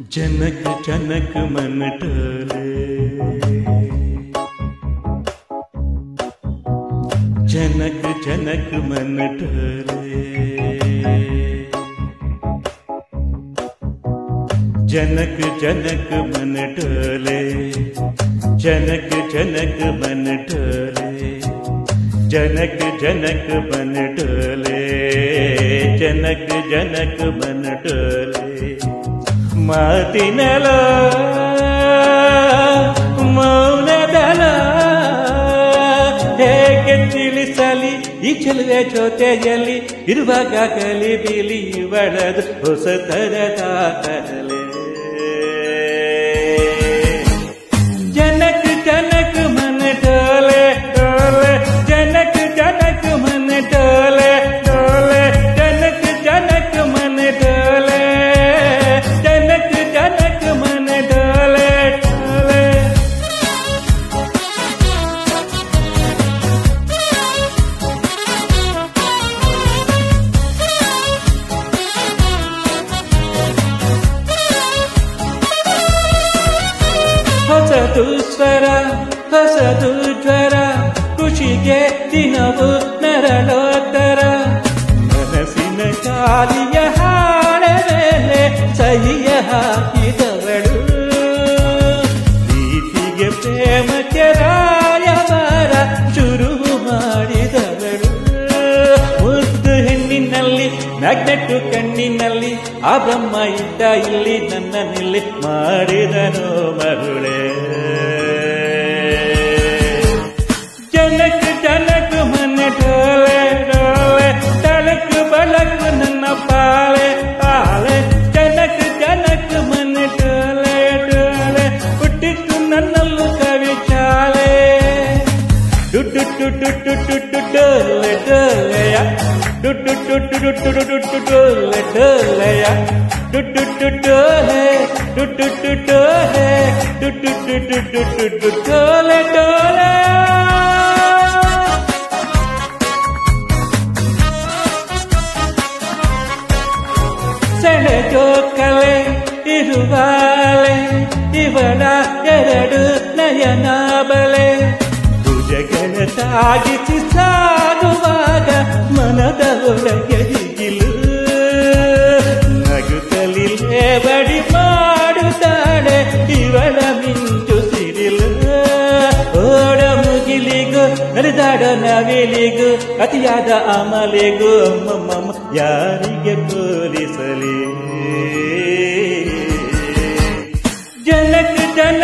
जनक जनक मन टोले, जनक जनक मन टोले, जनक जनक मन टोले, जनक जनक मन टोले, जनक जनक मन टोले, जनक जनक मन टोले। ಮಾತಿನಲ ಮೌನದಲ ಹೇಗೆ ತಿಳಿಸಲಿ ಈ ಚೆಲುವೆ ಜೊತೆಯಲ್ಲಿ ಇರುವಾಗ ಕಲಿ ಬಿಲಿ ಬಡದು ಹೊಸತರದ ಕರಲೆ ಜನಕ ಜನಕ ಮನ ಟೋಲೆ ಟೋಲೆ ಜನಕ ಜನಕ ಮನ ಟೋಲೆ ಟೋಲೆ ಜನಕ ಜನಕ ಮನ ಟೋಲೆ ಹೊಸದು ಸ್ವರ ಹೊಸದು ಜ್ವರ ಖುಷಿಗೆ ದಿನವು ನರಳೋತ್ತರ ಮನಸ್ಸಿನ ಗಾಳಿಯ ಹಾಡ ಮೇಲೆ ಸಹಿಯ ಹಾಕಿದವಳು ಪ್ರೀತಿಗೆ ಪ್ರೇಮಕ್ಕೆ ರಾಯವಾರ ಶುರು ಮಾಡಿದವಳು ಮುದ್ದು ಹೆಣ್ಣಿನಲ್ಲಿ ಮ್ಯಾಗ್ನೆಟ್ಟು ಕಣ್ಣಿನಲ್ಲಿ ಆ ಬ್ರಹ್ಮ ಇದ್ದ ಇಲ್ಲಿ ನನ್ನ ನಿಲ್ಲಿ ಮಾಡಿದನು ಮರುಳೆ ಜನಕ ಜನಕ ಮನ ಡೋಲೆ ಡೋಲೆ ತಳಕ ಬಳಕ ನನ್ನ ಪಾಳೆ ಪಾಳೆ ಜನಕ ಜನಕ ಮನ ಡೋಲೆ ಡೋಲೆ ಹುಟ್ಟಿತ್ತು ನನ್ನಲ್ಲೂ ಕವಿ ಚಾಳೆ ಡುಡ್ಡು ಡುಡ್ಡು ಡುಡ್ಡು ಡುಡ್ಡು ಡೋಲೆ ಡೋಲೆಯ ಡುಡ್ಡು ಡುಡ್ಡು ಡುಡ್ಡು ಡುಡ್ಡು ಡೋಲೆ ಡೋಲೆಯ ಡುಡ್ಡು ಡುಡ್ಡು ಡೋಲೆ ಡುಡ್ಡು ಡುಡ್ಡು ಡೋಲೆ ಡುಡ್ಡು ಡುಡ್ಡು ಡುಡ್ಡು ಡೋಲೆ ಡೋಲೆ ಸೆಳೆದೋ ಕಲೆ ಇರುವಾಲೆ ಇವಳ ಎರಡು ನಯನ ಬಲೆ ಭುಜಗಳ ತಾಗಿಸಿ ಸಾಗುವಾಗ ಮನದ ಒಳಗೆ ಹಿಗಿಲು ನಗುತ್ತಲಿಲ್ಲೇ ಬಡಿ ಮಾಡುತ್ತಾಳೆ ಇವಳ ಮಿಂಚು ಸಿರಿಲು ಓಡ ಮುಗಿಲಿಗೂ ನಡೆದಾಡೋ ನವಿಲಿಗೂ ಅತಿಯಾದ ಅಮಲಿಗೂ ಅಮ್ಮಮ್ಮ ಯಾರಿಗೆ ತೋರಿಸಲಿ ಜನಕ ಜನ